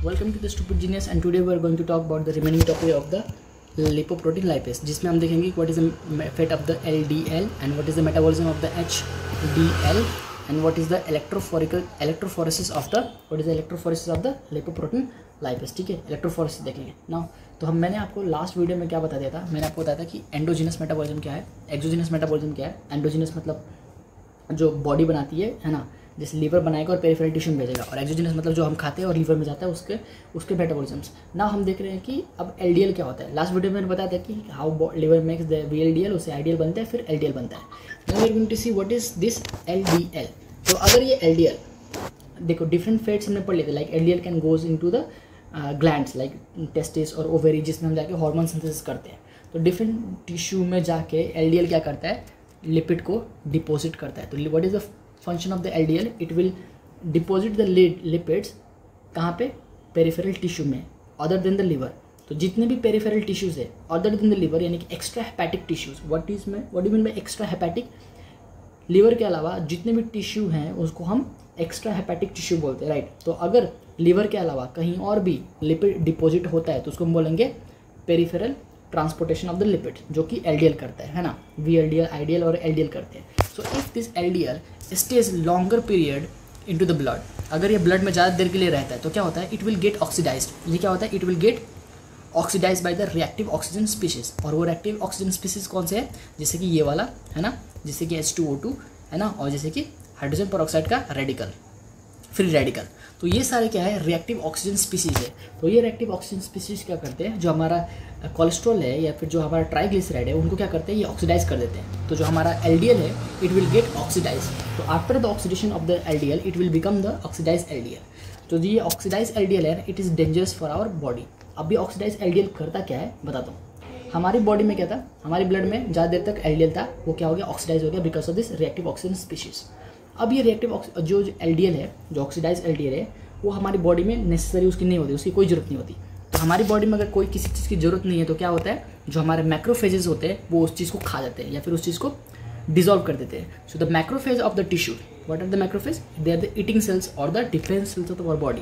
Welcome to the Stupid Genius, and today we are going to talk about the remaining topic of the lipoprotein lipase, जिसमें हम देखेंगे what is the effect of the LDL and what is the metabolism of the HDL and what is the electrophoresis of the lipoprotein lipase. ठीक है, electrophoresis देखेंगे now. तो मैंने आपको last video में क्या बता दिया था, मैंने आपको बताया था कि एंडोजीनस मेटाबॉलिज्म क्या है, एक्सोजीनस मेटाबॉलिज्म क्या है. एंडोजीनस मतलब जो बॉडी बनाती है ना, जैसे लीवर बनाएगा और पेरिफेरल टिश्यू में भेजेगा, और एक्सोजीनस मतलब जो हम खाते हैं और लीवर में जाता है उसके मेटाबॉलिज्म्स. ना हम देख रहे हैं कि अब एलडीएल क्या होता है. लास्ट वीडियो में मैंने बताया था कि how liver makes the VLDL, उससे आईडीएल बनता है, फिर एलडीएल बनता है. Now we are going to see what is this LDL. तो अगर ये एलडीएल देखो डिफरेंट फेट्स हमने पढ़ लिए थे, like LDL can goes into the glands like testis और ओवेरी, जिसमें हम जाके हार्मोन सिंथेसिस करते हैं. तो डिफरेंट टिश्यू में जाके एलडीएल क्या करता है, लिपिड को डिपॉजिट करता है. तो what is the function of the LDL, it will deposit the lipids कहाँ पे, पेरिफेरल टिश्यू में, अदर देन द लिवर. तो जितने भी पेरिफेरल टिश्यूज है अदर देन द लिवर, यानी कि extra hepatic tissues. What do mean by extra hepatic, liver के अलावा जितने भी टिश्यू हैं उसको हम एक्स्ट्रा हेपेटिक टिश्यू बोलते हैं, राइट. तो अगर लिवर के अलावा कहीं और भी लिपिड डिपॉजिट होता है तो उसको हम बोलेंगे peripheral transportation of the lipid, जो कि एलडीएल करता है ना. वीएलडीएल, आईडीएल और एलडीएल करते हैं. So if this LDL stage longer period into the blood, अगर ये ब्लड में ज़्यादा देर के लिए रहता है तो क्या होता है, इट विल गेट ऑक्सीडाइज्ड. ये क्या होता है, it will get oxidized by the reactive oxygen species. और वो रिएक्टिव ऑक्सीजन स्पीशीज कौन से है, जैसे कि ये वाला है ना, जैसे कि H2O2 है ना, और जैसे कि हाइड्रोजन पेरोक्साइड का रेडिकल, फ्री रेडिकल. तो ये सारे क्या है, रिएक्टिव ऑक्सीजन स्पीशीज है. तो ये रिएक्टिव ऑक्सीजन स्पीशीज क्या करते हैं, जो हमारा कोलेस्ट्रॉल है या फिर जो हमारा ट्राइग्लिसराइड है उनको क्या करते हैं, ये ऑक्सीडाइज कर देते हैं. तो जो हमारा एलडीएल है इट विल गेट ऑक्सीडाइज. तो after the oxidation of the LDL it will become the oxidize LDL. तो ये ऑक्सीडाइज एलडीएल है, it is dangerous for our body. अब ये ऑक्सीडाइज एलडीएल करता क्या है बताता हूँ. हमारी बॉडी में क्या था, हमारी ब्लड में ज़्यादा देर तक एलडीएल था, वो क्या हो गया, ऑक्सीडाइज हो गया because of this reactive oxygen species. अब ये रिएक्टिव जो एलडीएल है, जो ऑक्सीडाइज एलडीएल है, वो हमारी बॉडी में नेसेसरी उसकी नहीं होती, उसकी कोई ज़रूरत नहीं होती. तो हमारी बॉडी में अगर कोई किसी चीज़ की ज़रूरत नहीं है तो क्या होता है, जो हमारे मैक्रोफेजेस होते हैं वो उस चीज़ को खा जाते हैं या फिर उस चीज़ को डिजोल्व कर देते हैं. So the macrophage of the tissue, what are the macrophage, they are the eating cells और the defence cells of our body.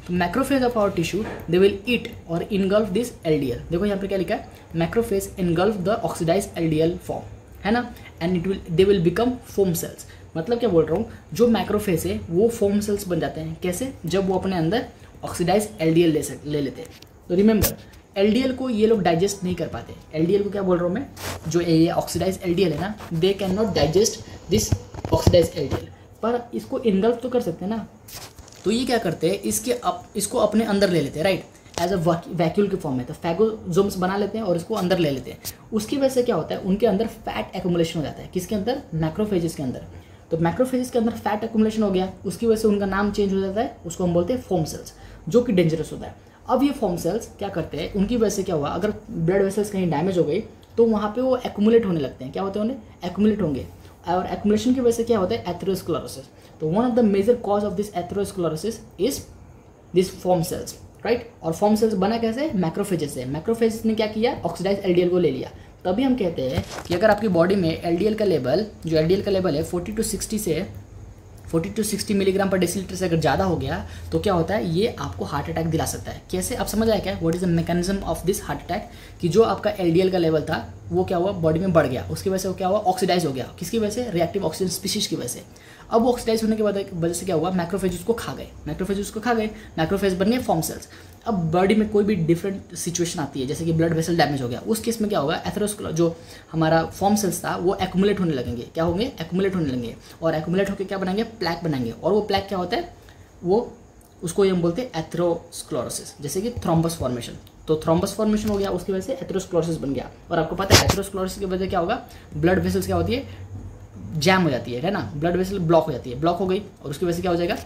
तो macrophage of our tissue they will eat और इनगल्फ दिस एलडीएल. देखो यहाँ पे क्या लिखा है, macrophage engulf the oxidize LDL form, है ना, and they will become foam cells. मतलब क्या बोल रहा हूँ, जो मैक्रोफेज है वो फोम सेल्स बन जाते हैं. कैसे, जब वो अपने अंदर ऑक्सीडाइज एलडीएल ले लेते हैं. तो रिमेंबर, एलडीएल को ये लोग डाइजेस्ट नहीं कर पाते. एलडीएल को क्या बोल रहा हूँ मैं, जो ये ऑक्सीडाइज एलडीएल है ना, they can not digest this oxidize LDL, पर इसको इनगल्फ तो कर सकते हैं ना. तो ये क्या करते हैं, इसको अपने अंदर ले लेते हैं, राइट, एज अ वैक्यूल के फॉर्म में. तो फैगोजोम्स बना लेते हैं और इसको अंदर ले लेते हैं. उसकी वजह से क्या होता है, उनके अंदर फैट एक्यूमुलेशन हो जाता है. किसके अंदर, मैक्रोफेजेस के अंदर. तो मैक्रोफेजेस के अंदर फैट एक्यूमुलेशन हो गया, उसकी वजह से उनका नाम चेंज हो जाता है, उसको हम बोलते हैं फोम सेल्स, जो कि डेंजरस होता है. अब ये फोम सेल्स क्या करते हैं, उनकी वजह से क्या हुआ, अगर ब्लड वेसल्स कहीं डैमेज हो गई तो वहाँ पे वो एक्यूमुलेट होने लगते हैं. क्या होते हैं, उन्हें एक्यूमुलेट होंगे, और एक्यूमुलेशन की वजह से क्या होता है, एथेरोस्क्लेरोसिस. तो one of the major cause of this atherosclerosis is this foam cells, right. और फोम सेल्स बना कैसे, मैक्रोफेजेस से. मैक्रोफेजेस ने क्या किया, ऑक्सीडाइज एलडीएल को ले लिया. तभी हम कहते हैं कि अगर आपकी बॉडी में एलडीएल का लेवल, जो एलडीएल का लेवल है 40 to 60 मिलीग्राम पर डेसीलीटर से अगर ज़्यादा हो गया तो क्या होता है, ये आपको हार्ट अटैक दिला सकता है. कैसे, आप समझ आया क्या, what is the mechanism of this heart attack, कि जो आपका एलडीएल का लेवल था वो क्या हुआ, बॉडी में बढ़ गया, उसकी वजह से वो क्या हुआ, ऑक्सीडाइज हो गया. किसकी वजह से, रिएक्टिव ऑक्सीजन स्पीशीज की वजह से. अब वो ऑक्सीडाइज होने के बाद वजह से क्या हुआ, मैक्रोफेज उसको खा गए, मैक्रोफेज बन गए फॉर्म सेल्स. अब बॉडी में कोई भी डिफरेंट सिचुएशन आती है, जैसे कि ब्लड वेसल डैमेज हो गया, उस केस में क्या होगा, एथेरोस्क्लेरोसिस, जो हमारा फॉर्म सेल्स था वो एक्यूमुलेट होने लगेंगे. क्या होंगे, एक्यूमुलेट होने लगेंगे, और एक्यूमुलेट होकर क्या बनाएंगे, प्लैक बनाएंगे. और वो प्लैक क्या होता है, वो उसको हम बोलते हैं एथेरोस्क्लेरोसिस, जैसे कि थ्रोम्बस फॉर्मेशन. तो थ्रोम्बस फॉर्मेशन हो गया, उसकी वजह से एथेरोस्क्लेरोसिस बन गया. और आपको पता है एथेरोस्क्लेरोसिस की वजह क्या होगा, ब्लड वेसल्स क्या होती है, जैम हो जाती है ना, ब्लड वेसल ब्लॉक हो जाती है, ब्लॉक हो गई, और उसकी वजह से क्या हो जाएगा,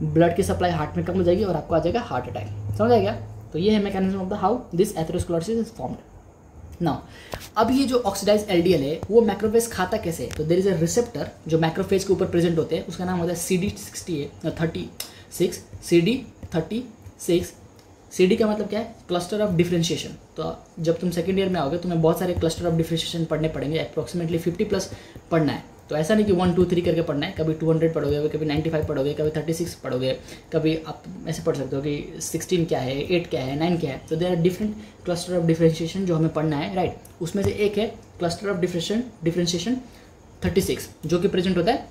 ब्लड की सप्लाई हार्ट में कम हो जाएगी और आपको आ जाएगा हार्ट अटैक. समझ आएगा. तो ये है mechanism of the how this atherosclerosis is formed. Now अब ये जो ऑक्सीडाइज एलडीएल है वो मैक्रोफेज खाता कैसे है, तो देयर इज अ रिसेप्टर जो मैक्रोफेज के ऊपर प्रेजेंट होते हैं, उसका नाम होता है CD36. CD का मतलब क्या है, क्लस्टर ऑफ डिफरेंशिएशन. तो जब तुम सेकंड ईयर में आओगे तुम्हें बहुत सारे क्लस्टर ऑफ डिफरेंशिएशन पढ़ने पड़ेंगे, अप्रॉक्सीमेटली 50+ पढ़ना है. तो ऐसा नहीं कि 1 2 3 करके पढ़ना है, कभी 200 पढ़ोगे, कभी 95 पढ़ोगे, कभी 36 पढ़ोगे, कभी आप ऐसे पढ़ सकते हो कि 16 क्या है, 8 क्या है, 9 क्या है। तो there are different cluster of differentiation जो हमें पढ़ना है, राइट। उसमें से एक है क्लस्टर ऑफ डिफरेंशिएशन 36 जो कि प्रेजेंट होता है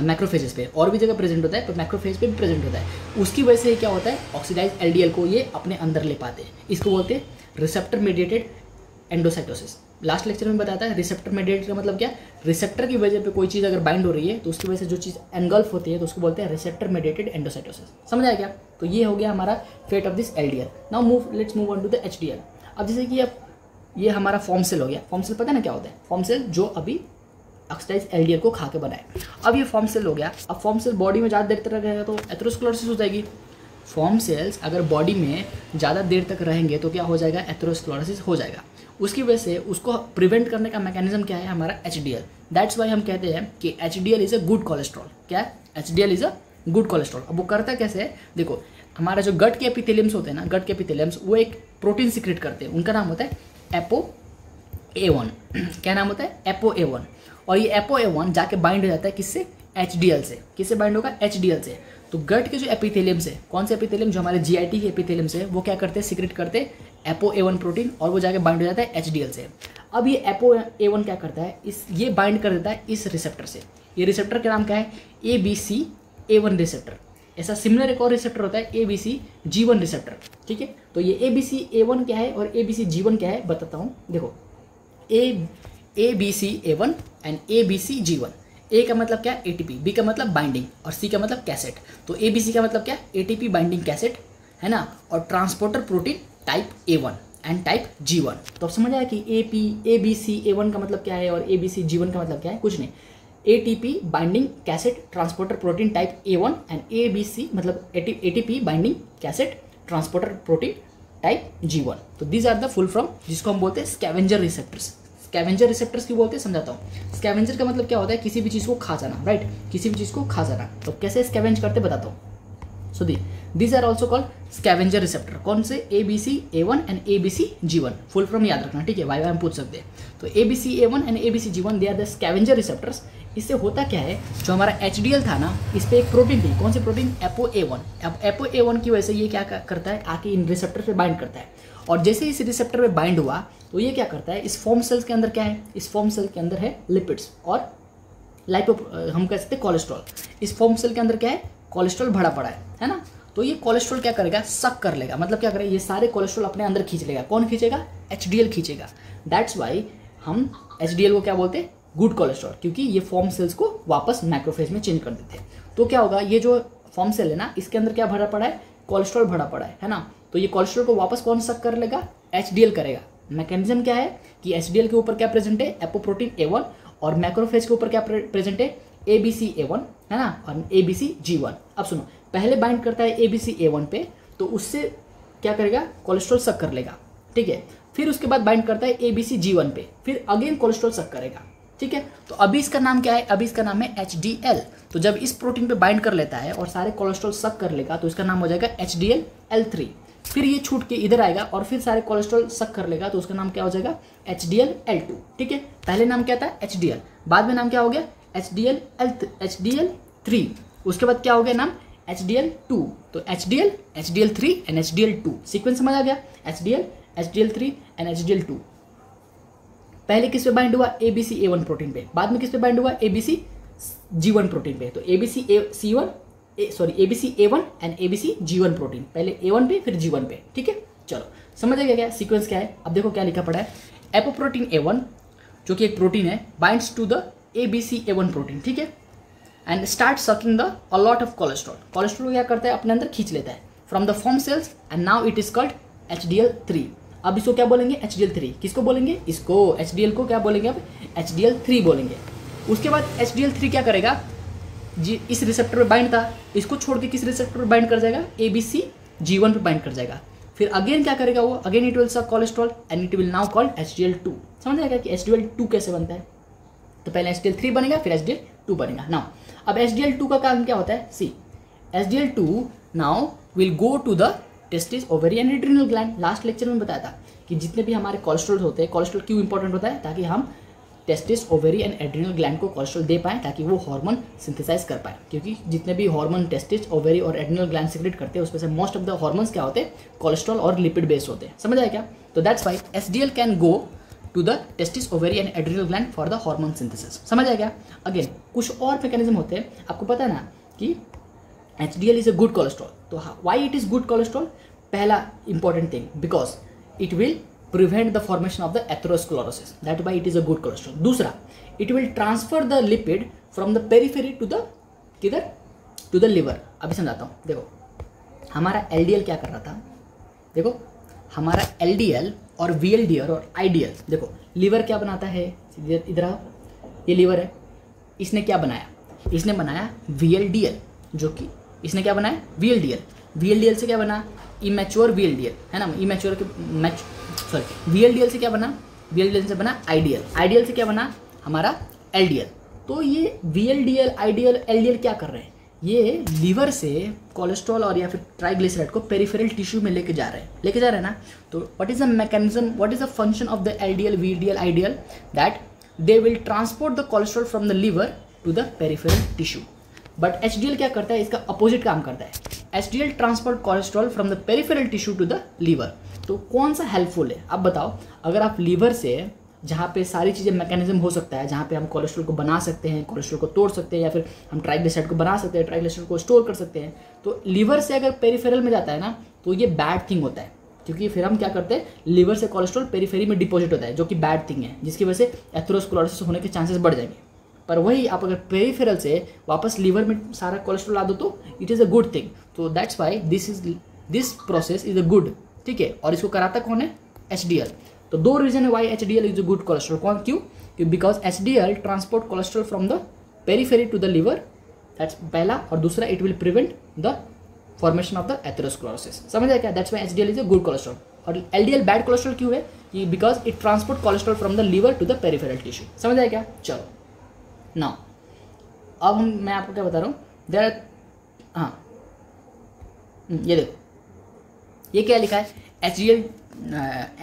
मैक्रोफेजेस पे, और भी जगह प्रेजेंट होता है पर मैक्रोफेज पे भी प्रेजेंट होता है। उसकी वजह से क्या होता है, ऑक्सीडाइज एलडीएल को ये अपने अंदर ले पाते हैं। इसको बोलते हैं receptor mediated endocytosis. Last lecture में बताया था रिसेप्टर मेडिएटेड का मतलब क्या, रिसेप्टर की वजह पे कोई चीज़ अगर बाइंड हो रही है तो उसकी वजह से जो चीज़ एनगल्फ होती है तो उसको बोलते हैं रिसेप्टर मेडिएटेड एंडोसाइटोसिस। समझ आया क्या? तो ये हो गया हमारा fate of this LDL. Now let's move on to the HDL. अब जैसे कि अब ये हमारा फॉर्म सेल हो गया। फॉर्म सेल पता है ना क्या होता है? फॉर्म सेल जो अभी ऑक्सीडाइज एलडीएल को खा के बनाए। अब ये फॉर्म सेल हो गया। अब फॉर्म सेल बॉडी में ज़्यादा देर तक रहेगा तो एथेरोस्क्लेरोसिस हो जाएगी। फॉर्म सेल्स अगर बॉडी में ज़्यादा देर तक रहेंगे तो क्या हो जाएगा, एथेरोस्क्लेरोसिस हो जाएगा। उसकी वजह से उसको प्रिवेंट करने का मैकेनिज्म क्या है, हमारा एचडीएल। दैट्स वाई हम कहते हैं कि HDL is a good cholesterol. क्या है? HDL is a good cholesterol. अब वो करता कैसे है, देखो हमारा जो गट के एपिथेलियम्स होते हैं ना, गट के एपिथेलियम्स वो एक प्रोटीन सीक्रेट करते हैं, उनका नाम होता है ApoA1। क्या नाम होता है? ApoA1। और ये ApoA1 जाके बाइंड हो जाता है किससे, एचडीएल से। किससे बाइंड होगा, एचडीएल से। तो गट के जो एपिथेलियम्स है, कौन से एपिथेलियम, जो हमारे जीआईटी के एपिथेलियम्स है, वो क्या करते हैं, सीक्रेट करते हैं ApoA1 प्रोटीन, और वो जाके बाइंड हो जाता है एचडीएल से। अब ये ApoA1 क्या करता है, ये बाइंड कर देता है इस रिसेप्टर से। ये रिसेप्टर का नाम क्या है, ABCA1 रिसेप्टर। ऐसा सिमिलर एक और रिसेप्टर होता है ABCG1 रिसेप्टर। ठीक है, तो ये ABCA1 क्या है और ABCG1 क्या है बताता हूँ। देखो ABCA1 एंड ABCG1। ए का मतलब क्या है, ATP, बी का मतलब बाइंडिंग, और सी का मतलब कैसेट। तो ABC का मतलब क्या है, ATP बाइंडिंग कैसेट है ना, और transporter protein type A1 and type G1। तो अब समझ आया कि ABCA1 का मतलब क्या है और ABCG1 का मतलब क्या है, कुछ नहीं। ATP binding cassette transporter protein type A1 and ABC मतलब ATP binding cassette transporter protein type G1। तो these are the full form, जिसको हम बोलते हैं स्कैवेंजर रिसेप्टर्स। स्कैवेंजर रिसेप्टर्स क्यों बोलते हैं समझाता हूँ। स्कैवेंजर का मतलब क्या होता है, किसी भी चीज़ को खा जाना, राइट, किसी भी चीज़ को खा जाना। तो कैसे स्कैवेंज करते बताता हूँ। So these are also called scavenger receptor. कौन से, ABCA1 and ABCG1। Full form याद रखना, ठीक है, वाई हम पूछ सकते हैं। तो ABCA1 and ABCG1 they are the scavenger receptors. इससे होता क्या है, जो हमारा HDL था ना, इस पर एक प्रोटीन थी, कौन सी प्रोटीन, ApoA1। अब ApoA1 की वजह से ये क्या करता है, आके इन रिसेप्टर पे बाइंड करता है, और जैसे इस रिसेप्टर पे बाइंड हुआ तो ये क्या करता है, इस फॉर्म सेल्स के अंदर क्या है, इस फॉर्म सेल के अंदर है लिपिड्स और हम कह सकते हैं कोलेस्ट्रॉल। इस फॉर्म सेल के अंदर क्या है, कोलेस्ट्रॉल भरा पड़ा है ना। तो ये कोलेस्ट्रॉल क्या करेगा, सक कर लेगा, मतलब क्या करेगा, ये सारे कोलेस्ट्रॉल अपने अंदर खींच लेगा। कौन खींचेगा, HDL खींचेगा। दैट्स वाई हम HDL को क्या बोलते हैं, गुड कोलेस्ट्रॉल, क्योंकि ये फॉर्म सेल्स को वापस मैक्रोफेज में चेंज कर देते हैं। तो क्या होगा, ये जो फॉर्म सेल है ना, इसके अंदर क्या भरा पड़ा है, कोलेस्ट्रॉल भरा पड़ा है ना। तो ये कोलेस्ट्रॉल को वापस कौन सक कर लेगा, HDL करेगा। मैकेनिज्म क्या है कि HDL के ऊपर क्या प्रेजेंट है, एपोप्रोटीन A1, और मैक्रोफेज के ऊपर क्या प्रेजेंट है, ABCA1 है ना, और ABCG1। अब सुनो, पहले बाइंड करता है ABCA1 पे, तो उससे क्या करेगा, कोलेस्ट्रॉल सक कर लेगा, ठीक है। फिर उसके बाद बाइंड करता है ABCG1 पे, फिर अगेन कोलेस्ट्रॉल सक करेगा, ठीक है। तो अभी इसका नाम क्या है, अभी इसका नाम है HDL। तो जब इस प्रोटीन पे बाइंड कर लेता है और सारे कोलेस्ट्रॉल सक कर लेगा तो इसका नाम हो जाएगा HDL-L3। फिर ये छूट के इधर आएगा और फिर सारे कोलेस्ट्रॉल सक कर लेगा तो उसका नाम क्या हो जाएगा, HDL-L2, ठीक है। पहले नाम क्या था, HDL, बाद में नाम क्या हो गया, HDL-3। उसके बाद क्या हो गया नाम, HDL2। तो HDL, HDL3 and HDL2। Sequence समझ आ गया, HDL, HDL3 एंड HDL2। पहले किस पे बाइंड हुआ, ABCA1 प्रोटीन पे, बाद में किस पे बाइंड हुआ, ABCG1 प्रोटीन पे। तो ABCA1 एंड ABCG1 प्रोटीन, पहले A1 पे फिर G1 पे, ठीक है। चलो समझ आ गया क्या सीक्वेंस क्या है। अब देखो क्या लिखा पड़ा है, एपोप्रोटीन A1 जो कि एक प्रोटीन है, binds to the ABCA1 protein, ठीक है, and start sucking the a lot of cholesterol. Cholesterol क्या करता है, अपने अंदर खींच लेता है from the form cells, and now it is called HDL3। अब इसको क्या बोलेंगे, HDL3। किसको बोलेंगे, इसको HDL को क्या बोलेंगे, अब HDL3 बोलेंगे। उसके बाद HDL3 क्या करेगा, जी इस रिसेप्टर पे बाइंड था, इसको छोड़ के किस रिसेप्टर पे बाइंड कर जाएगा, ABCG1 पे बाइंड कर जाएगा। फिर अगेन क्या करेगा वो, अगेन इट विल सक cholesterol and it will now called HDL2। समझ आएगा कि HDL2 कैसे बनता है। तो पहले HDL3 बनेगा फिर HDL2 बनेगा। नाउ अब HDL2 का काम क्या होता है, see HDL2 now will go to the testis, ovary and adrenal gland. Last lecture में बताया था कि जितने भी हमारे कोलेस्ट्रॉल होते हैं, कोलेस्ट्रॉल क्यों इंपॉर्टेंट होता है, ताकि हम testis, ovary and adrenal gland को कोलेस्ट्रॉल दे पाएँ ताकि वो हार्मोन सिंथेसाइज कर पाए, क्योंकि जितने भी हार्मोन टेस्टिस, ओवेरी और एड्रिनल ग्लैंड सिक्रेट करते हैं उसमें से मोस्ट ऑफ द हार्मोन्स क्या होते हैं, कोलेस्ट्रॉल और लिपिड बेस्ड होते हैं। समझ आया क्या? तो that's why HDL can go to the testis, ovary and adrenal gland for the hormone synthesis. समझ आया क्या? अगेन कुछ और मैकेनिज्म होते हैं, आपको पता है ना कि HDL is a good cholesterol. तो why it is good cholesterol? पहला important thing, because it will prevent the formation of the atherosclerosis, that why it is a good cholesterol. दूसरा, it will transfer the lipid from the periphery to the किधर, to the liver। अभी समझाता हूँ। देखो हमारा LDL क्या कर रहा था, देखो हमारा LDL और VLDL और IDL, देखो लीवर क्या बनाता है, इधर आओ, ये लीवर है, इसने क्या बनाया, इसने बनाया VLDL, जो कि इसने क्या बनाया VLDL, VLDL से क्या बना इमेच्योर VLDL, है ना, इमेच्योर के VLDL से क्या बना, VLDL से बना IDL से क्या बना हमारा LDL। तो ये VLDL, IDL, LDL क्या कर रहे हैं, ये लीवर से कोलेस्ट्रॉल और या फिर ट्राइग्लिसराइड को पेरिफेरल टिश्यू में लेके जा रहे हैं ना। तो what is the mechanism, what is the function of the LDL, VLDL, IDL, that they will transport the cholesterol from the liver to the peripheral tissue. But HDL क्या करता है, इसका अपोजिट काम करता है। HDL transport cholesterol from the peripheral tissue to the liver. तो कौन सा हेल्पफुल है, अब बताओ। अगर आप लीवर से, जहाँ पे सारी चीज़ें मैकेनिज्म हो सकता है, जहाँ पे हम कोलेस्ट्रॉल को बना सकते हैं, कोलेस्ट्रॉल को तोड़ सकते हैं, या फिर हम ट्राइग्लिसराइड को बना सकते हैं, ट्राइग्लिसराइड को स्टोर कर सकते हैं, तो लीवर से अगर पेरिफेरल में जाता है ना, तो ये बैड थिंग होता है, क्योंकि फिर हम क्या करते हैं, लीवर से कोलेस्ट्रॉल पेरिफेरी में डिपॉजिट होता है, जो कि बैड थिंग है, जिसकी वजह से एथेरोस्क्लेरोसिस होने के चांसेस बढ़ जाएंगे। पर वही आप अगर पेरिफेरल से वापस लीवर में सारा कोलेस्ट्रॉल ला दो तो it is a good thing. तो that's why this process is a good, ठीक है। और इसको कराता कौन है, HDL। तो दो रीजन है why HDL is a good cholesterol. कौन, क्यों? Because HDL transport cholesterol from the periphery to the liver, that's पहला। और दूसरा, it will prevent the formation of the atherosclerosis. समझ आया क्या? That's why HDL is a good cholesterol. और LDL bad cholesterol क्यों है, कि because it transport cholesterol from the liver to the peripheral tissue. समझ आया क्या? चलो नाउ अब मैं आपको क्या बता रहा हूँ, देयर, हाँ ये देखो, ये क्या लिखा है,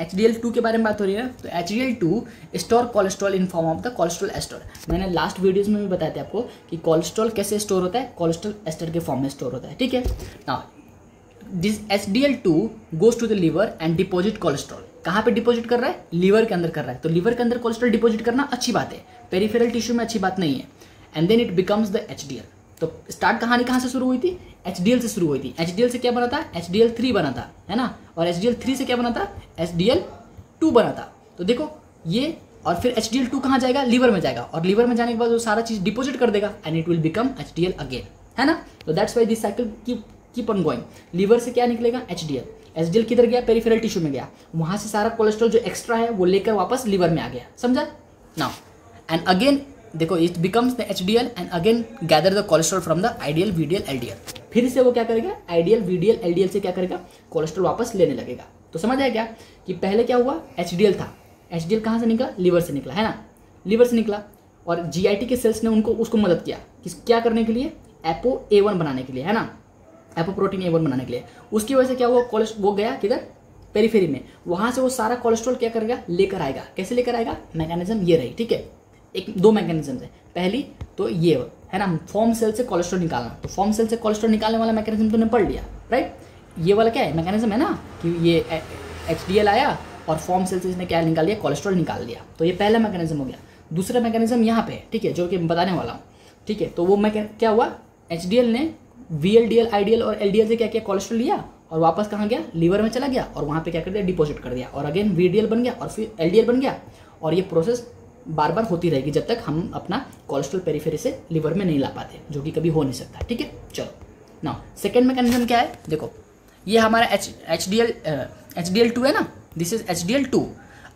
HDL2 के बारे में बात हो रही है ना। तो HDL2 store cholesterol in form of the cholesterol ester. मैंने लास्ट वीडियोस में भी बताया था आपको कि कोलेस्ट्रॉल कैसे स्टोर होता है, कोलेस्ट्रॉल एस्टर के फॉर्म में स्टोर होता है, ठीक है। Now this HDL2 goes to the liver and deposit cholesterol. कहाँ पे डिपॉजिट कर रहा है, लीवर के अंदर कर रहा है। तो लीवर के अंदर कोलेस्ट्रॉल डिपॉजिट करना अच्छी बात है, पेरिफेरल टिश्यू में अच्छी बात नहीं है। And then it becomes the HDL। तो स्टार्ट कहानी कहाँ से शुरू हुई थी, HDL से शुरू हुई थी। HDL से क्या बना था, HDL3 बना था, है ना। और HDL3 से क्या बना था, HDL2 बना था। तो देखो ये, और फिर HDL2 कहाँ जाएगा, लीवर में जाएगा, और लीवर में जाने के बाद वो सारा चीज डिपॉजिट कर देगा and it will become HDL again, है ना। तो that's why this cycle keep on going. Liver से क्या निकलेगा, HDL किधर गया, पेरिफेरल टिश्यू में गया, वहां से सारा कोलेस्ट्रॉल जो एक्स्ट्रा है वो लेकर वापस लीवर में आ गया। समझा? नाउ एंड अगेन देखो, it becomes the HDL and again gather the cholesterol from the IDL, VDL, LDL। फिर से वो क्या करेगा, IDL, VDL, LDL से क्या करेगा, कोलेस्ट्रॉल वापस लेने लगेगा। तो समझ आया क्या कि पहले क्या हुआ, HDL था, HDL कहाँ से निकला, लीवर से निकला, है ना, लीवर से निकला। और GIT के सेल्स ने उसको मदद किया क्या करने के लिए, ApoA1 बनाने के लिए, है ना, एपोप्रोटीन A1 बनाने के लिए। उसकी वजह से क्या हुआ, वो गया किधर, पेरिफेरी में, वहां से वो सारा कोलेस्ट्रॉल क्या करेगा, लेकर आएगा। कैसे लेकर आएगा, मैकेनिज्म ये रही, ठीक है। दो मैकेनिज्म है, पहली तो ये है ना, फॉर्म सेल से कोलेस्ट्रॉल निकालना। तो फॉर्म सेल से कोलेस्ट्रॉल निकालने वाला मैकेनिज्म तुमने पढ़ लिया, राइट। ये वाला क्या है, मैकेनिज्म है ना, कि ये HDL आया और फॉर्म सेल से इसने क्या निकाल लिया, कोलेस्ट्रॉल निकाल लिया। तो ये पहला मैकेनिज्म हो गया। दूसरा मैकेनिज्म यहाँ पे है, ठीक है, जो कि मैं बताने वाला हूँ, ठीक है। तो वो क्या हुआ, HDL ने VLDL, IDL और LDL से क्या किया, कोलेस्ट्रॉल लिया और वापस कहाँ गया, लीवर में चला गया, और वहाँ पे क्या कर दिया, डिपॉजिट कर दिया, और अगेन VDL बन गया और फिर LDL बन गया। और ये प्रोसेस बार बार होती रहेगी जब तक हम अपना कोलेस्ट्रॉल पेरिफेरी से लिवर में नहीं ला पाते, जो कि कभी हो नहीं सकता, ठीक है। चलो नाउ सेकेंड मैकेनिज्म क्या है, देखो ये हमारा HDL2 है ना, दिस इज HDL2।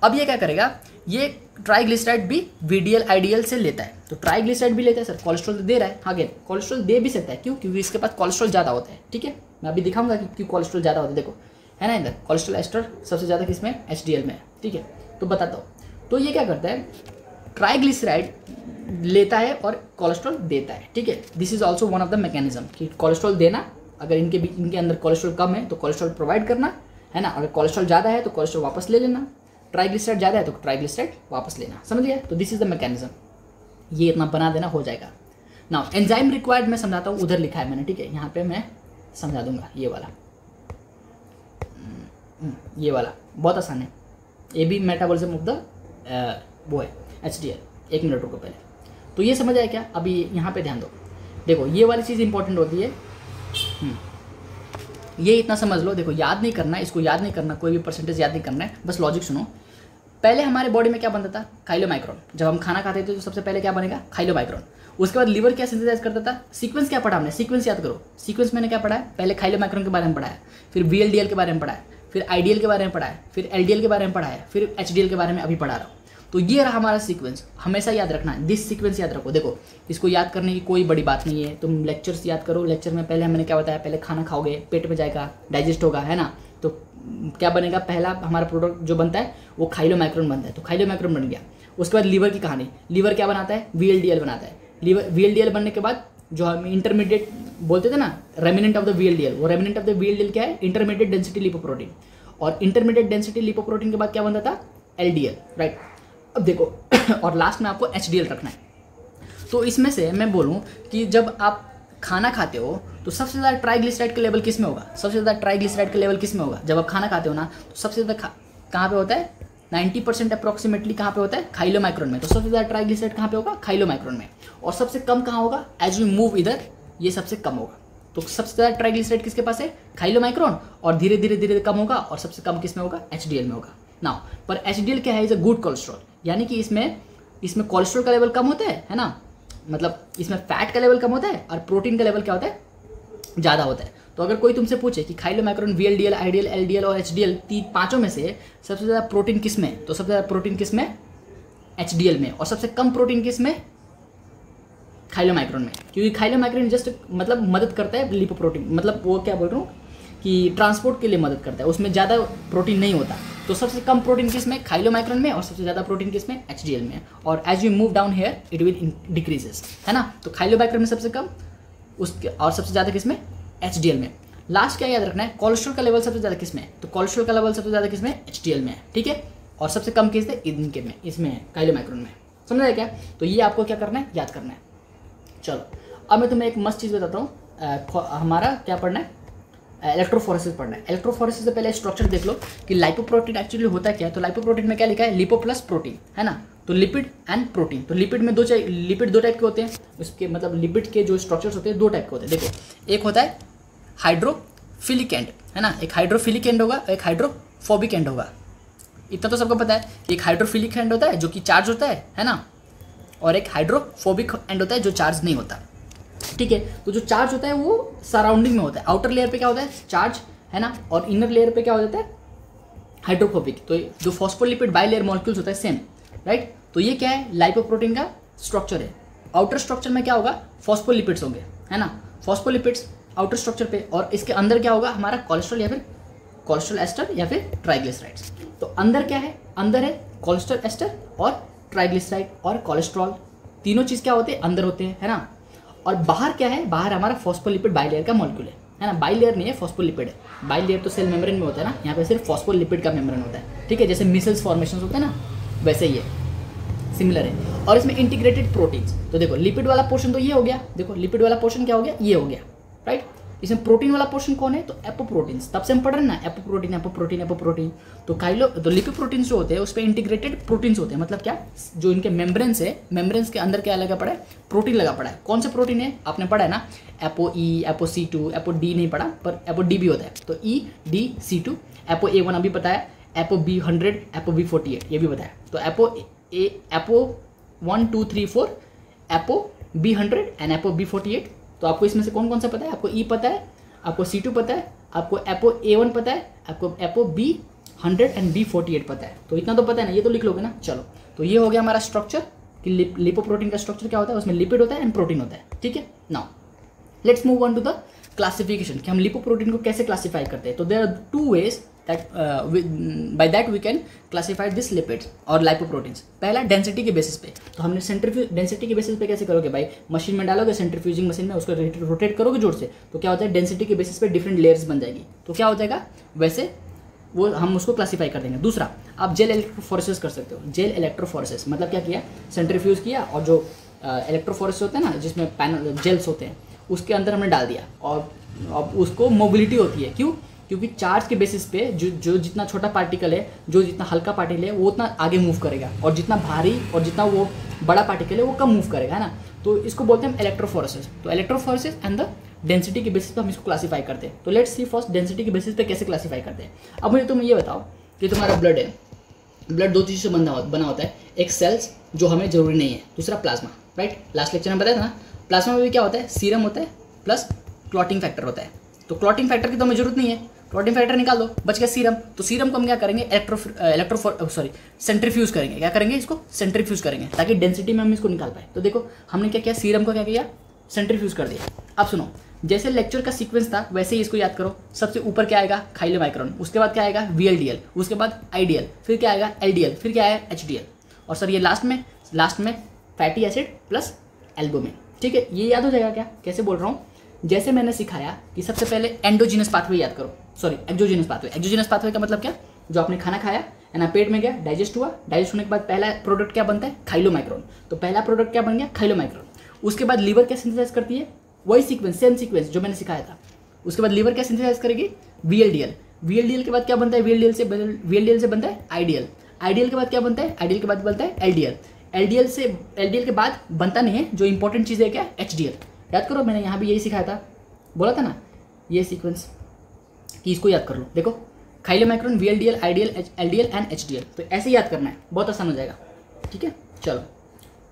अब ये क्या करेगा, ये ट्राइग्लिसराइड भी VDL, IDL से लेता है। तो ट्राइग्लिसराइड भी लेता है, सर कोलेस्ट्रॉल तो दे रहा है, आगे कोलेस्ट्रॉल दे भी सकता है, क्यों, क्योंकि इसके पास कोलेस्ट्रॉल ज़्यादा होता है, ठीक है। मैं अभी दिखाऊंगा कि क्यों कोलेस्ट्रॉल ज़्यादा होता है, देखो है ना, इधर कोलेस्ट्रॉल एस्टर सबसे ज़्यादा किसमें, HDL में, ठीक है। तो बताता हूँ, तो ये क्या करता है, ट्राइग्लिसराइड लेता है और कोलेस्ट्रॉल देता है, ठीक है। This is also one of the mechanism कि कोलेस्ट्रॉल देना, अगर इनके अंदर कोलेस्ट्रॉल कम है तो कोलेस्ट्रॉल प्रोवाइड करना, है ना। अगर कोलेस्ट्रॉल ज़्यादा है तो कोलेस्ट्रॉल वापस ले लेना। ट्राइग्लिसराइड ज़्यादा है तो ट्राइग्लिसराइड वापस लेना, समझ गया। तो दिस इज द मैकेनिज्म, ये इतना बना देना हो जाएगा। नाउ एंजाइम रिक्वायर्ड मैं समझाता हूँ, उधर लिखा है मैंने, ठीक है, यहाँ पे मैं समझा दूंगा। ये वाला बहुत आसान है, ये भी मेटाबॉलिज्म ऑफ द वो है HDL। 1 मिनट रुको पहले, तो ये समझ आया क्या। अभी यहाँ पे ध्यान दो, देखो ये वाली चीज़ इंपॉर्टेंट होती है। ये इतना समझ लो, देखो याद नहीं करना, इसको याद नहीं करना, कोई भी परसेंटेज याद नहीं करना है, बस लॉजिक सुनो। पहले हमारे बॉडी में क्या बनता था, खाइलोमाइक्रोन। जब हम खाना खाते थे तो सबसे पहले क्या बनेगा, खाइलोमाइक्रोन। उसके बाद लीवर क्या सिंथेसाइज करता था, सीक्वेंस क्या पढ़ा हमने, सीक्वेंस याद करो। सीक्वेंस मैंने क्या पढ़ा है, पहले खाइलोमाइक्रोन के बारे में पढ़ा है, फिर VLDL के बारे में पढ़ा है, फिर IDL के बारे में पढ़ा है, फिर LDL के बारे में पढ़ा है, फिर HDL के बारे में अभी पढ़ा रहा हूँ। तो ये रहा हमारा सीक्वेंस, हमेशा याद रखना है, दिस सीक्वेंस याद रखो। देखो इसको याद करने की कोई बड़ी बात नहीं है, तुम लेक्चर्स याद करो। लेक्चर में पहले मैंने क्या बताया, पहले खाना खाओगे, पेट में जाएगा, डाइजेस्ट होगा, है ना। तो क्या बनेगा, पहला हमारा प्रोडक्ट जो बनता है वो खाइलोमाइक्रोन बनता है, तो खाइलोमाइक्रोन बन गया। उसके बाद लीवर की कहानी, लीवर क्या बनाता है, VLDL बनाता है। लीवर VLDL बनने के बाद जो हम इंटरमीडिएट बोलते थे ना, रेमिनेंट ऑफ द VLDL, वो रेमिनेंट ऑफ द VLDL क्या है, इंटरमीडिएट डेंसिटी लिपोप्रोटीन। और इंटरमीडिएट डेंसिटी लिपोप्रोटीन के बाद क्या बनता था, LDL, राइट। अब देखो और लास्ट में आपको HDL रखना है। तो इसमें से मैं बोलूँ कि जब आप खाना खाते हो तो सबसे ज़्यादा ट्राइग्लिसराइड का लेवल किस में होगा, सबसे ज़्यादा ट्राइग्लिसराइड का लेवल किस में होगा, जब आप खाना खाते हो ना, तो सबसे ज़्यादा कहाँ पे होता है, 90% अप्रॉक्सीमेटली कहाँ पे होता है, खाइलोमाइक्रोन में। तो सबसे ज़्यादा ट्राइग्लिसराइड कहाँ पे होगा, खाइलोमाइक्रोन में। और सबसे कम कहाँ होगा, एज वी मूव इधर, ये सबसे कम होगा। तो सबसे ज़्यादा ट्राइग्लिसराइड किसके पास है, खाइलोमाइक्रोन, और धीरे धीरे धीरे कम होगा, और सबसे कम किस में होगा, HDL में होगा। नाउ पर HDL क्या है, इज अ गुड कोलेस्ट्रॉल, यानी कि इसमें कोलेस्ट्रॉल का लेवल कम होता है ना, मतलब इसमें फैट का लेवल कम होता है और प्रोटीन का लेवल क्या होता है, ज़्यादा होता है। तो अगर कोई तुमसे पूछे कि खाइलोमाइक्रोन, VLDL, IDL, LDL और HDL, पांचों में से सबसे ज़्यादा प्रोटीन किस में, तो सबसे ज़्यादा प्रोटीन किस में, HDL में, और सबसे कम प्रोटीन किस में, खाइलोमाइक्रोन में। क्योंकि खाइलोमाइक्रोन जस्ट मतलब मदद करता है लिपोप्रोटीन, मतलब वो क्या बोल रहा हूँ कि ट्रांसपोर्ट के लिए मदद करता है, उसमें ज़्यादा प्रोटीन नहीं होता। तो सबसे कम प्रोटीन किस में, खाइलोमाइक्रोन में, और सबसे ज़्यादा प्रोटीन किस में, HDL में। और as you move down here it will decreases, है ना। तो खाइलोमाइक्रोन में सबसे कम, उसके और सबसे ज़्यादा किस में, HDL में। लास्ट क्या याद रखना है, कोलेस्ट्रॉल का लेवल सबसे ज़्यादा किस में, तो कोलेस्ट्रॉल का लेवल सबसे ज़्यादा किस में, HDL में है, ठीक है। और सबसे कम किस है, इनके में, इसमें है, खाइलोमाइक्रोन में। समझ आया क्या। तो ये आपको क्या करना है, याद करना है। चलो अब मैं तुम्हें एक मस्त चीज़ बताता हूँ, हमारा क्या पढ़ना है, इलेक्ट्रोफोरेसिस पढ़ना है। इलेक्ट्रोफोरेसिस से पहले स्ट्रक्चर देख लो कि लाइपोप्रोटीन एक्चुअली होता क्या है। तो लाइपोप्रोटीन में क्या लिखा है, लिपो प्लस प्रोटीन, है ना। तो लिपिड एंड प्रोटीन, तो लिपिड में लिपिड दो टाइप के होते हैं, उसके मतलब लिपिड के जो स्ट्रक्चर्स होते हैं दो टाइप के होते हैं। देखो एक होता है हाइड्रोफिलिक एंड, है ना, एक हाइड्रोफिलिक एंड होगा, एक हाइड्रोफोबिक एंड होगा। इतना तो सबको पता है, एक हाइड्रोफिलिक एंड होता है जो कि चार्ज होता है ना, और एक हाइड्रोफोबिक एंड होता है जो चार्ज नहीं होता, ठीक है। तो जो चार्ज होता है वो सराउंडिंग में होता है, आउटर लेयर पे क्या होता है, चार्ज, है ना, और इनर लेयर पे क्या हो जाता है, हाइड्रोफोबिक। तो जो फॉस्फोलिपिड बाइलेयर मॉलिक्यूल्स होता है सेम, राइट। तो ये क्या है, लाइपोप्रोटीन का स्ट्रक्चर है। आउटर स्ट्रक्चर में क्या होगा, फॉस्फोलिपिड्स होंगे, है ना, फॉस्फोलिपिड्स आउटर स्ट्रक्चर पे, और इसके अंदर क्या होगा, हमारा कोलेस्ट्रॉल या फिर कोलेस्ट्रॉल एस्टर या फिर ट्राइग्लिसराइड्स। तो अंदर क्या है, अंदर है कोलेस्ट्रॉल एस्टर और ट्राइग्लिसराइड और कोलेस्ट्रॉल, तीनों चीज़ क्या होते हैं, अंदर होते हैं, है ना। और बाहर क्या है, बाहर हमारा फॉस्फोलिपिड बाइलेयर का मॉलिक्यूल है ना, बाइलेयर नहीं है, फॉस्फोलिपिड है। बाइलेयर तो सेल मेम्ब्रेन में होता है ना, यहाँ पे सिर्फ फॉस्फोलिपिड का मेम्ब्रेन होता है, ठीक है। जैसे मिसल्स फॉर्मेशन होते हैं ना, वैसे ही है, सिमिलर है। और इसमें इंटीग्रेटेड प्रोटीन्स, तो देखो लिपिड वाला पोर्शन तो ये हो गया, देखो लिपिड वाला पोर्शन क्या हो गया, ये हो गया, राइट। इसमें प्रोटीन वाला पोर्शन कौन है, तो एपोप्रोटीन्स, तब से हम पढ़ रहे हैं ना, एपोप्रोटीन एपोप्रोटीन एपोप्रोटीन। तो लिपोप्रोटीन्स जो होते हैं उस पर इंटीग्रेटेड प्रोटीन्स होते हैं, मतलब क्या, जो इनके मेम्ब्रेन्स है, मेम्ब्रेन्स के अंदर क्या लगा पड़ा है, प्रोटीन लगा पड़ा है। कौन सा प्रोटीन है, आपने पढ़ा है ना, एपो ई, एपो C2, एपो D नहीं पढ़ा, पर एपो D भी होता है। तो EDC2, एपो A1 अभी पता है, एपो B100, एपो B48 ये भी बताया। तो apo 1 2 3 4, apo B100 and apo B48। तो आपको इसमें से कौन कौन सा पता है, आपको E पता है, आपको C2 पता है, आपको एपो A1 पता है, आपको एपो B100 एंड B48 पता है। तो इतना तो पता है ना, ये तो लिख लोगे ना। चलो तो ये हो गया हमारा स्ट्रक्चर कि लिपोप्रोटीन का स्ट्रक्चर क्या होता है, उसमें लिपिड होता है एंड प्रोटीन होता है, ठीक है। Now let's move on to the classification कि हम लिपोप्रोटीन को कैसे क्लासीफाई करते हैं। तो there are 2 ways that by that we can classify this lipids और lipoproteins। पहला डेंसिटी के बेसिस पे, तो हमने सेंट्रीफ्यूज डेंसिटी के बेसिस पे कैसे करोगे भाई, मशीन में डालोगे, सेंट्रीफ्यूजिंग मशीन में उसको रोटेट करोगे जोर से, तो क्या होता है डेंसिटी के बेसिस पे डिफरेंट लेयर्स बन जाएगी। तो क्या हो जाएगा, वैसे वो हम उसको क्लासीफाई कर देंगे। दूसरा, आप जेल इलेक्ट्रोफोरेसिस कर सकते हो। जेल इलेक्ट्रोफोरेसिस मतलब क्या किया, सेंट्रीफ्यूज किया और जो इलेक्ट्रोफोरेसिस होते हैं ना, जिसमें पैनल जेल्स होते हैं, उसके अंदर हमने डाल दिया और अब उसको मोबिलिटी होती है। क्यों? क्योंकि चार्ज के बेसिस पे जो जितना छोटा पार्टिकल है, जो जितना हल्का पार्टिकल है, वो उतना आगे मूव करेगा, और जितना भारी और जितना वो बड़ा पार्टिकल है वो कम मूव करेगा, है ना। तो इसको बोलते हैं इलेक्ट्रोफोरेसिस। तो इलेक्ट्रोफोरेसिस एंड द डेंसिटी के बेसिस पे हम इसको क्लासीफाई करते हैं। तो लेट्स सी फर्स्ट डेंसिटी के बेसिस पे कैसे क्लासीफाई करते हैं। अब मुझे तुम ये बताओ कि तुम्हारा ब्लड है, ब्लड दो चीज़ों से बना होता है, एक सेल्स जो हमें जरूरी नहीं है, दूसरा प्लाज्मा, राइट। लास्ट लेक्चर में बताया था ना, प्लाज्मा में भी क्या होता है, सीरम होता है प्लस क्लॉटिंग फैक्टर होता है। तो क्लॉटिंग फैक्टर की तो हमें जरूरत नहीं है, क्लॉटिंग फैक्टर निकाल दो, बच गया सीरम। तो सीरम को हम क्या करेंगे, सेंट्रीफ्यूज करेंगे। क्या करेंगे, इसको सेंट्रीफ्यूज करेंगे ताकि डेंसिटी में हम इसको निकाल पाए। तो देखो हमने क्या किया, सीरम को क्या किया, सेंट्रीफ्यूज कर दिया। अब सुनो, जैसे लेक्चर का सीक्वेंस था वैसे ही इसको याद करो। सबसे ऊपर क्या आएगा, खाइलोमाइक्रोन, उसके बाद क्या आएगा, VLDL, उसके बाद IDL, फिर क्या आएगा, LDL, फिर क्या आएगा, HDL, और सर ये लास्ट में फैटी एसिड प्लस एल्बुमिन। ठीक है, ये याद हो जाएगा क्या, कैसे बोल रहा हूँ, जैसे मैंने सिखाया कि सबसे पहले एंडोजीनस पाथवे याद करो, sorry exogenous pathway. Exogenous pathway का मतलब क्या, जो आपने खाना खाया है ना, पेट में गया, डाइजेस्ट हुआ, डाइजेस्ट होने के बाद पहला प्रोडक्ट क्या बनता है, खाइलोमाइक्रोन। तो पहला प्रोडक्ट क्या बन गया, खाइलोमाइक्रोन। उसके बाद लीवर क्या सिंथेसाइज करती है, वही सीक्वेंस, सेम सीक्वेंस जो मैंने सिखाया था। उसके बाद लीवर क्या सिंथेसाइज करेगी, VLDL। VLDL के बाद क्या बनता है, VLDL से बनता है IDL। IDL के बाद क्या बनता है, IDL के बाद बनता है LDL। LDL के बाद बनता नहीं है, जो इंपॉर्टेंट चीज़ है क्या, HDL। याद करो, मैंने यहाँ भी यही सिखाया था, बोला था ना ये सीक्वेंस कि इसको याद कर लो। देखो खाइलोमाइक्रोन, VLDL, IDL, LDL and HDL। तो ऐसे याद करना है, बहुत आसान हो जाएगा। ठीक है, चलो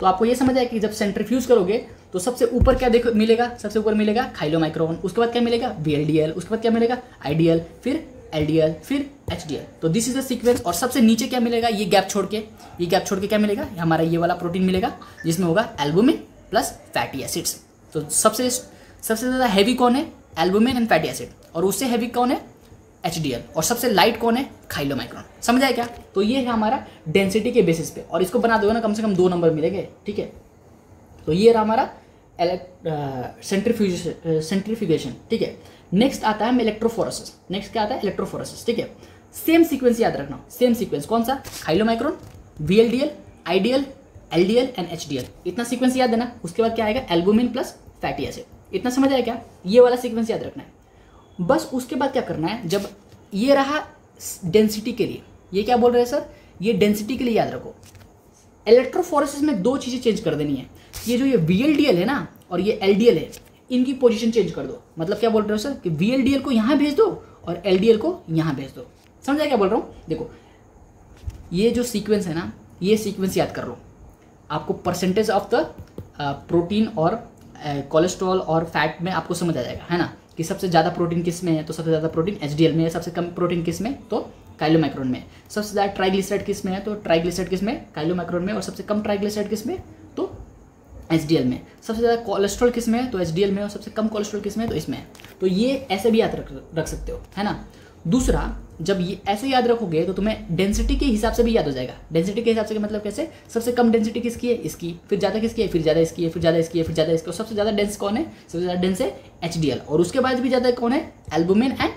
तो आपको ये समझ आया कि जब सेंट्रीफ्यूज करोगे तो सबसे ऊपर क्या देखो मिलेगा, सबसे ऊपर मिलेगा खाइलोमाइक्रोन, उसके बाद क्या मिलेगा, VLDL, उसके बाद क्या मिलेगा, IDL, फिर LDL, फिर HDL। तो दिस इज द सीक्वेंस। और सबसे नीचे क्या मिलेगा, ये गैप छोड़ के क्या मिलेगा, हमारा ये वाला प्रोटीन मिलेगा जिसमें होगा एल्बुमिन प्लस फैटी एसिड्स। तो सबसे ज़्यादा हैवी कौन है, एल्बुमिन एंड फैटी एसिड, और उससे हैवी कौन है, HDL, और सबसे लाइट कौन है, खाइलोमाइक्रोन। समझ आया क्या। तो ये है हमारा डेंसिटी के बेसिस पे, और इसको बना दोगे ना कम से कम 2 नंबर मिलेंगे। ठीक है, तो ये रहा हमारा सेंट्रीफ्यूगेशन। ठीक है, नेक्स्ट आता है इलेक्ट्रोफोरेसिस। नेक्स्ट क्या आता है, इलेक्ट्रोफोरेसिस। ठीक है, सेम सीक्वेंस याद रखना, सेम सीक्वेंस कौन सा, खाइलोमाइक्रोन, VLDL, IDL, LDL and HDL, इतना सीक्वेंस याद देना। उसके बाद क्या आएगा, एल्बुमिन प्लस फैटी एसिड। इतना समझ आया क्या, ये वाला सीक्वेंस याद रखना है बस। उसके बाद क्या करना है, जब ये रहा डेंसिटी के लिए, ये क्या बोल रहे हैं सर, ये डेंसिटी के लिए याद रखो। इलेक्ट्रोफोरेसिस में 2 चीज़ें चेंज कर देनी है, ये जो ये VLDL है ना और ये LDL है, इनकी पोजीशन चेंज कर दो। मतलब क्या बोल रहे हो सर, कि VLDL को यहाँ भेज दो और LDL को यहाँ भेज दो। समझा क्या बोल रहा हूँ। देखो ये जो सीक्वेंस है ना, ये सीक्वेंस याद कर लो, आपको परसेंटेज ऑफ द प्रोटीन और कोलेस्ट्रॉल और फैट में आपको समझ आ जाएगा, है ना, कि सबसे ज़्यादा प्रोटीन किस में है, तो सबसे ज़्यादा प्रोटीन HDL में है, सबसे कम प्रोटीन किस में, तो काइलोमाइक्रोन में, सबसे ज़्यादा ट्राइग्लिसराइड किस में है, तो ट्राइग्लिसराइड किस में, काइलोमाइक्रोन में, और सबसे कम ट्राइग्लिसराइड किस में, तो HDL में, सबसे ज़्यादा कोलेस्ट्रॉल किस में है, तो HDL में, और सबसे कम कोलेस्ट्रॉल किस में है, तो इसमें है। तो ये ऐसे भी याद रख सकते हो, है ना। दूसरा, जब ये ऐसे याद रखोगे तो तुम्हें डेंसिटी के हिसाब से भी याद हो जाएगा। डेंसिटी के हिसाब से मतलब कैसे, सबसे कम डेंसिटी किसकी है, इसकी, फिर ज़्यादा किसकी है, फिर ज़्यादा इसकी है, फिर ज़्यादा इसकी है, फिर ज़्यादा इसकी, और सबसे ज़्यादा डेंस कौन है, सबसे ज़्यादा डेंस है HDL, और उसके बाद भी ज़्यादा कौन है, एल्बुमिन एंड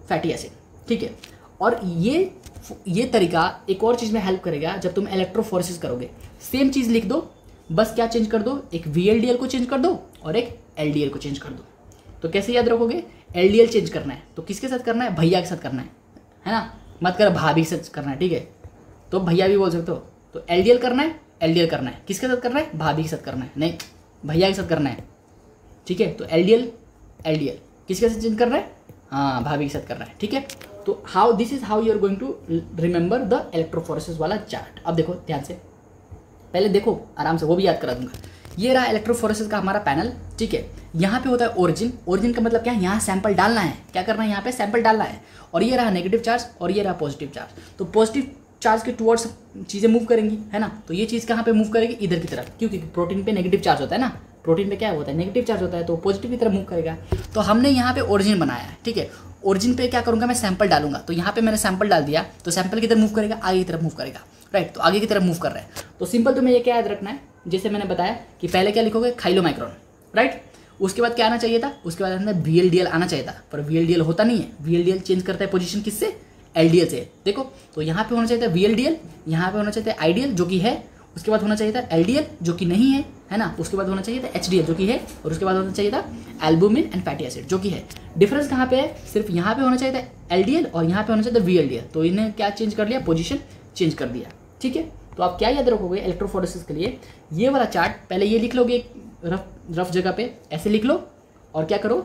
फैटी एसिड। ठीक है, और ये तरीका एक और चीज़ में हेल्प करेगा, जब तुम इलेक्ट्रोफोरेसिस करोगे, सेम चीज़ लिख दो, बस क्या चेंज कर दो, एक VLDL को चेंज कर दो और एक LDL को चेंज कर दो। तो कैसे याद रखोगे, LDL चेंज करना है तो किसके साथ करना है, भैया के साथ करना है ना, मत कर भाभी के साथ करना है। ठीक है, तो भैया भी बोल सकते हो। तो LDL करना है, LDL करना है, किसके साथ करना है, भाभी के साथ करना है, नहीं भैया के साथ करना है। ठीक है, तो LDL किसके साथ चेंज करना है, हाँ भाभी के साथ करना है। ठीक है, तो this is how you are going to remember the electrophoresis वाला चार्ट। अब देखो ध्यान से, पहले देखो आराम से, वो भी याद करा दूंगा। ये रहा इलेक्ट्रोफोरेसिस का हमारा पैनल। ठीक है, यहाँ पे होता है ओरिजिन का मतलब क्या है, यहाँ सैंपल डालना है, क्या करना है, यहाँ पे सैंपल डालना है। और ये रहा नेगेटिव चार्ज और ये रहा पॉजिटिव चार्ज। तो पॉजिटिव चार्ज के टुवर्ड्स चीज़ें मूव करेंगी, है ना। तो ये चीज़ कहाँ पे मूव करेगी, इधर की तरफ, क्योंकि प्रोटीन पे नेगेटिव चार्ज होता है ना, प्रोटीन पे क्या होता है, नेगेटिव चार्ज होता है, तो पॉजिटिव की तरफ मूव करेगा। तो हमने यहाँ पे ओरिजिन बनाया है। ठीक है, ओरिजिन पे क्या करूँगा, मैं सैंपल डालूंगा। तो यहाँ पे मैंने सैंपल डाल दिया, तो सैंपल किधर मूव करेगा, आगे की तरफ मूव करेगा, राइट। तो आगे की तरफ मूव कर रहा है। तो सिंपल तुम्हें ये क्या याद रखना है, जैसे मैंने बताया कि पहले क्या लिखोगे, खाइलोमाइक्रोन, राइट। उसके बाद क्या आना चाहिए था, उसके बाद अंदर VLDL आना चाहिए था, पर VLDL होता नहीं है। VLDL चेंज करता है पोजीशन किससे, LDL से। देखो तो यहाँ पे होना चाहिए था VLDL, यहाँ पे होना चाहिए था IDL जो कि है, उसके बाद होना चाहिए था LDL जो कि नहीं है ना, उसके बाद होना चाहिए था HDL जो कि है, और उसके बाद होना चाहिए था एल्बुमिन एंड फैटी एसिड जो कि है। डिफरेंस कहाँ पे है, सिर्फ यहाँ पे होना चाहिए था LDL और यहाँ पे होना चाहिए था VLDL, तो इन्हें क्या चेंज कर लिया, पोजीशन चेंज कर दिया। ठीक है, तो आप क्या याद रखोगे इलेक्ट्रोफोरेसिस के लिए, ये वाला चार्ट पहले ये लिख लोगे रफ जगह पे, ऐसे लिख लो और क्या करो,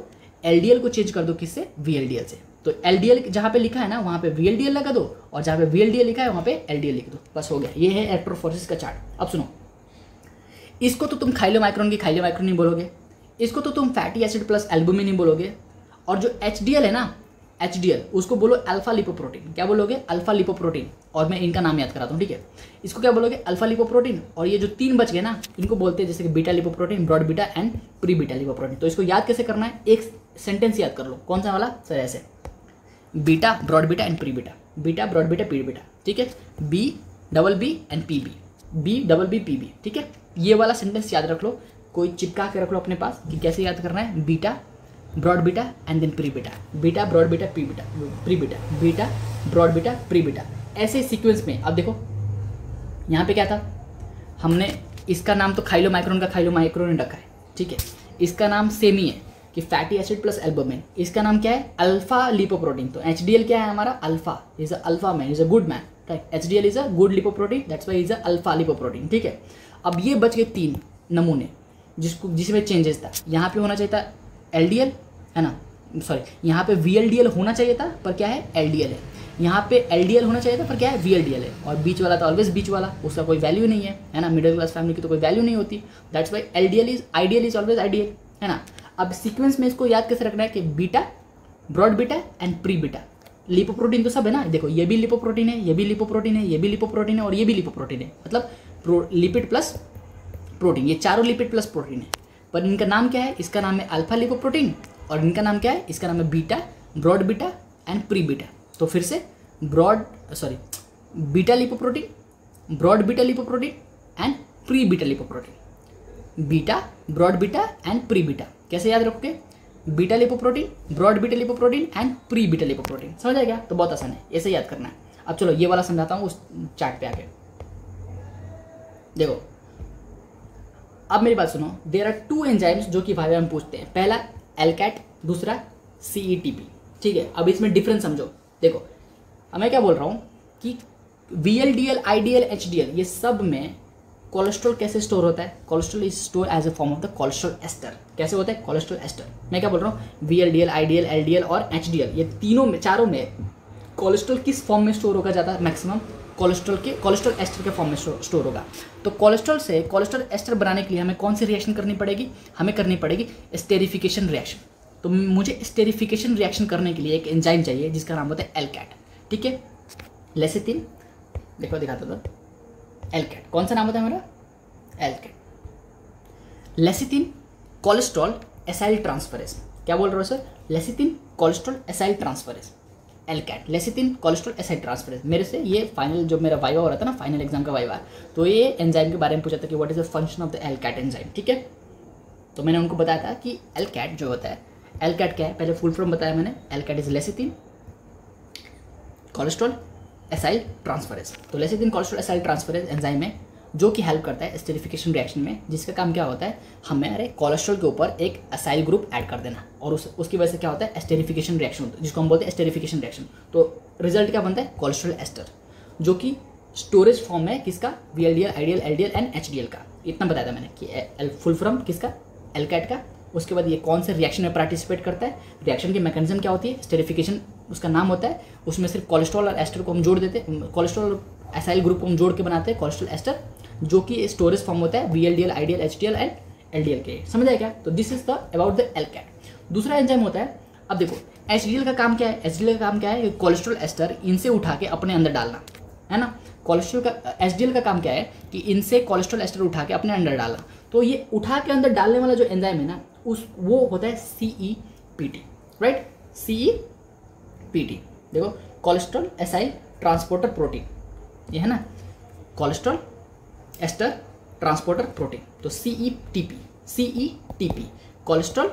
LDL को चेंज कर दो किससे, VLDL से। तो LDL जहाँ पे लिखा है ना वहाँ पे VLDL लगा दो, और जहाँ पे VLDL लिखा है वहाँ पे LDL लिख दो, बस हो गया। ये है इलेक्ट्रोफोरेसिस का चार्ट। अब सुनो, इसको तो तुम खाइलोमाइक्रोन की खाइलोमाइक्रोन नहीं बोलोगे, इसको तो तुम फैटी एसिड प्लस एल्बुमिन नहीं बोलोगे, और जो HDL है ना, HDL उसको बोलो अल्फा लिपोप्रोटीन। क्या बोलोगे, अल्फा लिपोप्रोटीन। और मैं इनका नाम याद कराता हूँ, ठीक है। इसको क्या बोलोगे, अल्फा लिपोप्रोटीन। और ये जो 3 बच गए ना, इनको बोलते हैं जैसे कि beta lipoprotein, broad beta and pre beta lipoprotein. तो इसको याद कैसे करना है, एक सेंटेंस याद कर लो। कौन सा वाला सर, ऐसे beta broad beta and pre beta, beta broad beta pre beta, ठीक है। B एंड PB, BBB, ठीक है। ये वाला सेंटेंस याद रख लो, कोई चिपका के रख लो अपने पास कि कैसे याद करना है, beta broad beta and then pre beta, beta broad beta pre beta, beta broad beta pre beta, ऐसे सीक्वेंस में। अब देखो यहाँ पे क्या था, हमने इसका नाम तो खाइलोमाइक्रोन का खाइलोमाइक्रोन रखा है, ठीक है। इसका नाम सेम ही है कि फैटी एसिड प्लस एल्बुमिन। इसका नाम क्या है, अल्फा लिपोप्रोटीन। तो HDL क्या है हमारा, alpha, is a alpha man, is a good man, right. HDL is a good lipoprotein, that's why is a alpha lipoprotein, ठीक है। अब ये बच गए 3 नमूने जिसमें चेंजेस था। यहाँ पे होना चाहिए था LDL, है ना, सॉरी यहाँ पे VLDL होना चाहिए था, पर क्या है LDL है। यहाँ पे LDL होना चाहिए था, पर क्या है VLDL है। और बीच वाला तो ऑलवेज बीच वाला, उसका कोई वैल्यू नहीं है ना, मिडिल क्लास फैमिली की तो कोई वैल्यू नहीं होती, that's why IDL is always IDL, है ना। अब सीक्वेंस में इसको याद कैसे रखना है कि beta broad beta and pre beta. Lipoprotein तो सब है ना, देखो ये भी लिपोप्रोटीन है, ये भी लिपोप्रोटीन है, ये भी लिपोप्रोटीन है, और ये भी लिपोप्रोटीन है, मतलब लिपिड प्लस प्रोटीन, ये चारों लिपिड प्लस प्रोटीन है। पर इनका नाम क्या है, इसका नाम है अल्फा लिपोप्रोटीन, और इनका नाम क्या है, इसका नाम है beta broad beta and pre beta. तो फिर से beta lipoprotein, broad beta lipoprotein and pre beta lipoprotein, beta broad beta and pre beta. कैसे याद रखोगे, beta lipoprotein, broad beta lipoprotein and pre beta lipoprotein. समझ आ गया, तो बहुत आसान है, ऐसे याद करना है। अब चलो ये वाला समझाता हूँ उस चार्ट पे आके। देखो अब मेरी बात सुनो, देयर आर 2 एंजाइम्स जो कि वाइवा में पूछते हैं, पहला एलकैट, दूसरा CETP, ठीक है। अब इसमें डिफरेंस समझो। देखो अब मैं क्या बोल रहा हूँ कि VLDL, IDL, HDL ये सब में कोलेस्ट्रॉल कैसे स्टोर होता है, cholesterol is store as a form of the cholesterol ester. कैसे होता है, कोलेस्ट्रॉल एस्टर। मैं क्या बोल रहा हूँ, VLDL, IDL, LDL और HDL ये तीनों में, चारों में कोलेस्ट्रॉल किस फॉर्म में स्टोर होगा ज़्यादा, मैक्सिमम कोलेस्ट्रॉल एस्टर के फॉर्म में स्टोर होगा। तो कोलेस्ट्रॉल से कोलेस्ट्रॉल एस्टर बनाने के लिए हमें कौन सी रिएक्शन करनी पड़ेगी, हमें करनी पड़ेगी स्टेरिफिकेशन रिएक्शन। तो मुझे स्टेरिफिकेशन रिएक्शन करने के लिए एक एंजाइम चाहिए जिसका नाम होता है एलकैट, ठीक है। लेसिथिन, देखो दिखाता था, एलकैट कौन सा नाम होता है मेरा, LCAT. Lecithin cholesterol acyl transferase. क्या बोल रहे हो sir, lecithin cholesterol acyl transferase, LCAT, lecithin cholesterol acyl transferase. मेरे से ये फाइनल जो मेरा वाइवा हो रहा था ना, फाइनल एग्जाम का वाइवा, तो ये एंजाइम के बारे में पूछा था कि what is the function of the LCAT enzyme, ठीक है। तो मैंने उनको बताया था कि एलकैट जो होता है, एलकैट क्या है, पहले फुल फॉर्म बताया मैंने, LCAT is lecithin cholesterol acyl transferase. तो lecithin cholesterol acyl transferase enzyme है जो कि हेल्प करता है एस्टेरिफिकेशन रिएक्शन में, जिसका काम क्या होता है, हमारे कोलेस्ट्रॉल के ऊपर एक असाइल ग्रुप ऐड कर देना, और उसकी वजह से क्या होता है, एस्टेरिफिकेशन रिएक्शन होता है, जिसको हम बोलते हैं एस्टेरिफिकेशन रिएक्शन। तो रिजल्ट क्या बनता है, कोलेस्ट्रॉल एस्टर, जो कि स्टोरेज फॉर्म है किसका, VLDL, IDL, LDL and HDL का। इतना बताया था मैंने कि फुल फॉर्म किसका, एलकैट का। उसके बाद ये कौन से रिएक्शन में पार्टिसिपेट करता है, रिएक्शन की मैकेनिज्म क्या होती है, स्टेरिफिकेशन उसका नाम होता है। उसमें सिर्फ कोलेस्ट्रॉल और एस्टर को हम जोड़ देते हैं, कोलेस्ट्रॉल और एसाइल ग्रुप को हम जोड़ के बनाते हैं कोलेस्ट्रॉल एस्टर, जो कि स्टोरेज फॉर्म होता है VLDL, IDL, HDL and LDL के। समझ आया क्या, तो this is the about the LCAT. दूसरा एंजाइम होता है, अब देखो HDL का काम क्या है, HDL का काम क्या है, कोलेस्ट्रॉल एस्टर इनसे उठा के अपने अंदर डालना, है ना। कोलेस्ट्रॉल का HDL का काम क्या है कि इनसे कोलेस्ट्रॉल एस्टर उठा के अपने अंदर डालना। तो ये उठा के अंदर डालने वाला जो एंजाइम है ना, वो होता है CEPT, राइट, CEPT। देखो कोलेस्ट्रॉल एसाइल ट्रांसपोर्टर प्रोटीन, ये है ना, कोलेस्ट्रॉल एस्टर ट्रांसपोर्टर प्रोटीन। तो CETP cholesterol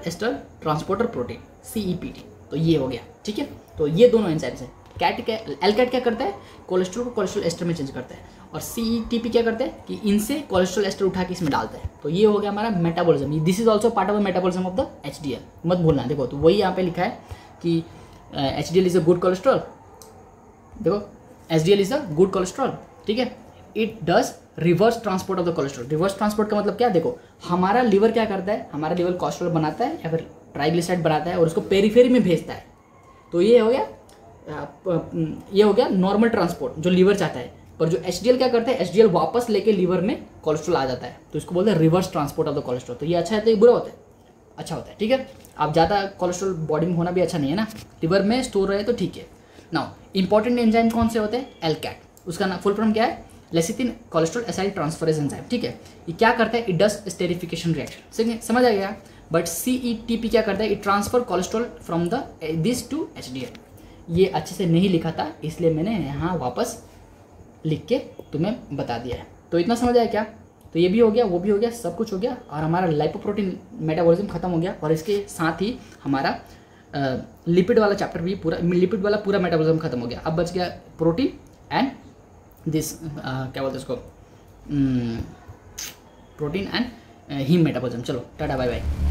ester transporter protein, CEPT। तो ये हो गया, ठीक है। तो ये दोनों एंजाइम्स हैं। एलकैट क्या करता है, कोलेस्ट्रॉल को कोलेस्ट्रॉल एस्टर में चेंज करता है, और CETP क्या करते हैं कि इनसे कोलेस्ट्रॉल एस्टर उठा के इसमें डालता है। तो ये हो गया हमारा metabolism. This is also part of the metabolism of the HDL। मत भूलना, देखो तो वही यहाँ पे लिखा है कि HDL is a good cholesterol. देखो HDL is a good cholesterol, ठीक है। It does reverse transport of the cholesterol. Reverse transport का मतलब क्या, देखो हमारा लिवर क्या करता है, हमारा लिवर कोलेस्ट्रॉल बनाता है या फिर ट्राइग्लिसराइड बनाता है और उसको पेरीफेरी में भेजता है। तो ये हो गया नॉर्मल ट्रांसपोर्ट जो लीवर चाहता है। पर जो HDL क्या करता है, HDL वापस लेके लीवर में कोलेस्ट्रॉल आ जाता है, तो इसको बोलते हैं reverse transport of the cholesterol. तो ये अच्छा है तो ये बुरा होता है, अच्छा होता है, ठीक है। अब ज़्यादा कोलेस्ट्रॉल बॉडी में होना भी अच्छा नहीं है ना, लिवर में स्टोर रहे तो ठीक है। नाउ इंपॉर्टेंट एंजाइम कौन से होते हैं, एलकैट। उसका फुल फॉर्म क्या है, lecithin cholesterol acyl transferase enzyme, ठीक है। ये क्या करता है, इट डज स्टेरिफिकेशन रिएक्शन, समझ आ गया। बट CETP क्या करता है, it transfer cholesterol from the this to HDL। ये अच्छे से नहीं लिखा था इसलिए मैंने यहाँ वापस लिख के तुम्हें बता दिया है। तो इतना समझ आया क्या, तो ये भी हो गया, वो भी हो गया, सब कुछ हो गया, और हमारा लाइपोप्रोटीन मेटाबॉलिज्म खत्म हो गया। और इसके साथ ही हमारा लिपिड वाला चैप्टर भी पूरा, लिपिड वाला पूरा मेटाबॉलिज्म खत्म हो गया। अब बच गया प्रोटीन एंड दिस क्या बोलते हैं उसको, प्रोटीन एंड हीम मेटाबॉलिज्म। चलो टाटा बाय बाय।